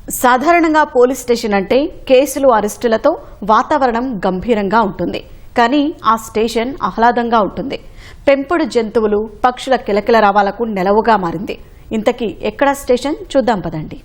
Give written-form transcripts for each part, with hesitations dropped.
సాధారణంగా police station అంటే కేసులు అరెస్టులతో వాతావరణం గంభీరంగా ఉంటుంది. కానీ ఆ స్టేషన్ ఆహ్లాదంగా ఉంటుంది. పెంపుడు జంతువులు, పక్షుల కిలకిల రావాలకు నెలవుగా మారింది. ఇంతకీ ఎక్కడ స్టేషన్ చూద్దాం పదండి.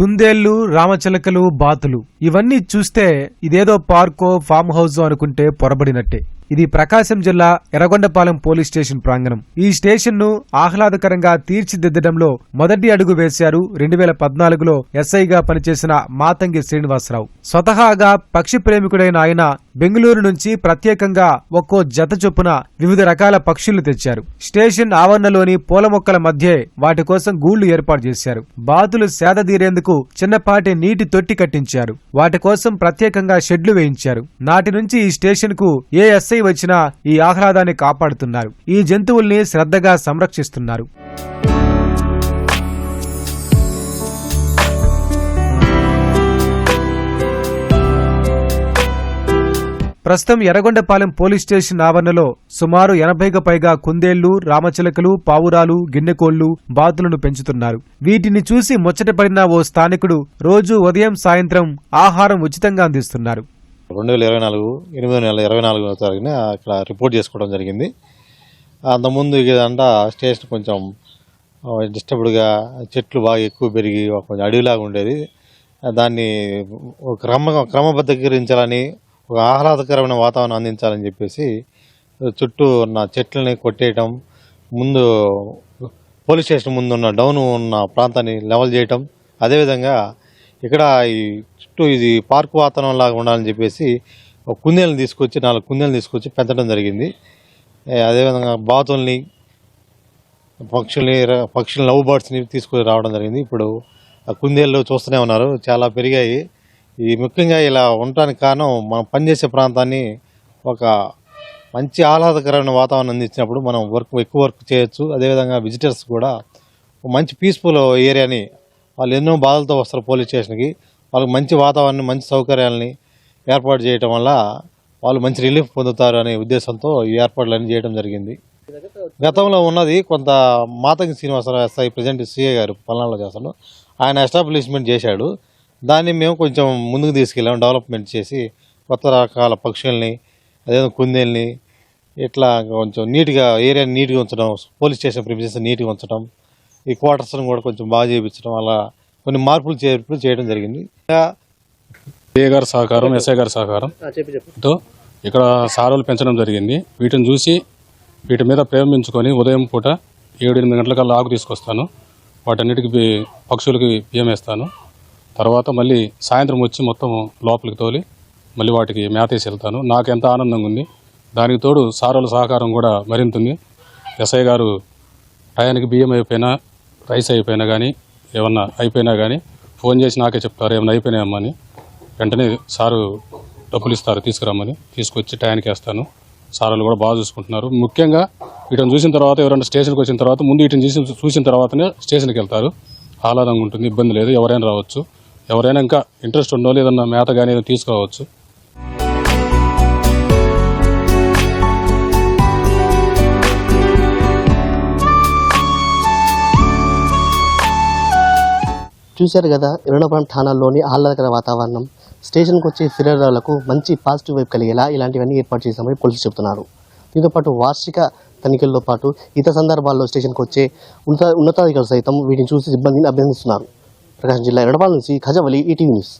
కుందేళ్లు, రామచిలకలు, బాతులు ఇవన్నీ చూస్తే ఇదేదో పార్కో, ఫామ్ హౌస్ అనుకుంటే పొరబడినట్టే. ఇది ప్రకాశం జిల్లా ఎర్రగొండపాలెం పోలీస్ స్టేషన్ ప్రాంగణం. ఈ స్టేషన్ ను ఆహ్లాదకరంగా తీర్చిదిద్దడంలో మొదటి అడుగు వేశారు 2014లో ఎస్ఐగా పనిచేసిన మాతంగి శ్రీనివాసరావు. స్వతహాగా పక్షి ప్రేమికుడైన ఆయన బెంగళూరు నుంచి ప్రత్యేకంగా ఒక్కో జత చొప్పున వివిధ రకాల పక్షులు తెచ్చారు. స్టేషన్ ఆవరణలోని పూల మొక్కల మధ్యే వాటి కోసం గూళ్లు ఏర్పాటు చేశారు. బాతులు సేదదీరేందుకు చిన్నపాటి నీటి తొట్టి కట్టించారు. వాటి కోసం ప్రత్యేకంగా షెడ్లు వేయించారు. నాటి నుంచి ఈ స్టేషన్ కు ఏ ఎస్ఐ వచ్చినా ఈ ఆహ్లాదాన్ని కాపాడుతున్నారు. ఈ జంతువుల్ని శ్రద్ధగా సంరక్షిస్తున్నారు. ప్రస్తుతం ఎర్రగొండపాలెం పోలీస్ స్టేషన్ ఆవరణలో సుమారు 80కు పైగా కుందేళ్లు, రామచిలకలు, పావురాలు, గిన్నెకోళ్లు, బాతులను పెంచుతున్నారు. వీటిని చూసి ముచ్చటపడిన ఓ స్థానికుడు రోజు ఉదయం సాయంత్రం ఆహారం ఉచితంగా అందిస్తున్నారు. 2024 తారీఖున ఇక్కడ రిపోర్ట్ చేసుకోవడం జరిగింది. అంతకుముందు ఇదంతా స్టేషన్ కొంచెం డిస్టర్బ్డ్గా, చెట్లు బాగా ఎక్కువ పెరిగి కొంచెం అడవిలాగా ఉండేది. దాన్ని క్రమబద్ధీకరించాలని, ఒక ఆహ్లాదకరమైన వాతావరణం అందించాలని చెప్పేసి చుట్టూ ఉన్న చెట్లని కొట్టేయటం, ముందు పోలీస్ స్టేషన్ ముందు ఉన్న డౌన్ ఉన్న ప్రాంతాన్ని లెవెల్ చేయటం, అదేవిధంగా ఇక్కడ ఈ చుట్టూ ఇది పార్క్ వాతావరణం లాగా ఉండాలని చెప్పేసి 4 కుందేలను తీసుకొచ్చి పెంచడం జరిగింది. అదేవిధంగా బాతుల్ని, పక్షుల్ని లవ్ బర్డ్స్ని తీసుకొని రావడం జరిగింది. ఇప్పుడు ఆ కుందేళ్ళు చూస్తూనే ఉన్నారు, చాలా పెరిగాయి. ఈ ముఖ్యంగా ఇలా ఉండటానికి కారణం మనం పనిచేసే ప్రాంతాన్ని ఒక మంచి ఆహ్లాదకరమైన వాతావరణం అందించినప్పుడు మనం ఎక్కువ వర్క్ చేయొచ్చు. అదేవిధంగా విజిటర్స్ కూడా మంచి పీస్ఫుల్ ఏరియాని, వాళ్ళు ఎన్నో బాధలతో వస్తారు పోలీస్ స్టేషన్కి, వాళ్ళకి మంచి వాతావరణం, మంచి సౌకర్యాలని ఏర్పాటు చేయడం వల్ల వాళ్ళు మంచి రిలీఫ్ పొందుతారు అనే ఉద్దేశంతో ఈ ఏర్పాట్లన్నీ చేయడం జరిగింది. గతంలో ఉన్నది కొంత Matangi Srinivasarao SI, present CI గారు పల్నాడులో చేస్తాడు. ఆయన ఎస్టాబ్లిష్మెంట్ చేశాడు. దాన్ని మేము కొంచెం ముందుకు తీసుకెళ్ళాము, డెవలప్మెంట్ చేసి కొత్త రకాల పక్షుల్ని, అదే కుందేల్ని ఇట్లా కొంచెం నీట్గా ఏరియాని నీట్గా ఉంచడం, పోలీస్ స్టేషన్ ప్రిమిసెస్ నీట్గా ఉంచడం, ఈ క్వార్టర్స్ని కూడా కొంచెం బాగా చేయించడం, అలా కొన్ని మార్పులు చేర్పులు చేయడం జరిగింది. ఏ గారి సహకారం, ఎస్ఐ గారి సహకారంతో ఇక్కడ సారోలు పెంచడం జరిగింది. వీటిని చూసి వీటి మీద ప్రేమించుకొని ఉదయం పూట 7-8 గంటలకల్లా ఆకు తీసుకొస్తాను. వాటన్నిటికీ పక్షులకి బియ్యం వేస్తాను. తర్వాత మళ్ళీ సాయంత్రం వచ్చి మొత్తం లోపలికి తోలి మళ్ళీ వాటికి మేత వేసి వెళ్తాను. నాకు ఎంత ఆనందంగా ఉంది. దానికి తోడు సారోల సహకారం కూడా మరింత ఉంది. ఎస్ఐ గారు టయానికి బియ్యం అయిపోయినా, రైస్ అయిపోయినా కానీ, ఏమన్నా అయిపోయినా కానీ ఫోన్ చేసి నాకే చెప్తారు, ఏమైనా అయిపోయినాయమ్మా అని. వెంటనే సారు డబ్బులు ఇస్తారు, తీసుకురమ్మని. తీసుకొచ్చి టయానికి వేస్తాను. సారాలు కూడా బాగా చూసుకుంటున్నారు. ముఖ్యంగా వీటిని చూసిన తర్వాత, ఎవరైనా స్టేషన్కి వచ్చిన తర్వాత ముందు వీటిని చూసిన తర్వాతనే స్టేషన్కి వెళ్తారు. ఆహ్లాదంగా ఉంటుంది, ఇబ్బంది లేదు. ఎవరైనా రావచ్చు. ఎవరైనా ఇంకా ఇంట్రెస్ట్ ఉండో లేదన్నా మేత కానీ ఏదైనా తీసుకోవచ్చు. చూశారు కదా ఎర్రగొండపాలెం ఠాణాలోని ఆహ్లాదకర వాతావరణం. స్టేషన్కి వచ్చే ఫిర్యాదులకు మంచి పాజిటివ్ వైపు కలిగేలా ఇలాంటివన్నీ ఏర్పాటు చేశామని పోలీసులు చెబుతున్నారు. దీంతో పాటు వార్షిక తనిఖీలతో పాటు ఇతర సందర్భాల్లో స్టేషన్కి వచ్చే ఉన్నతాధికారులు సైతం వీటిని చూసి సిబ్బందిని అభినందిస్తున్నారు. ప్రకాశం జిల్లా ఎర్రగొండపాలెం నుంచి ఖజావలి, ఈటీవీ న్యూస్.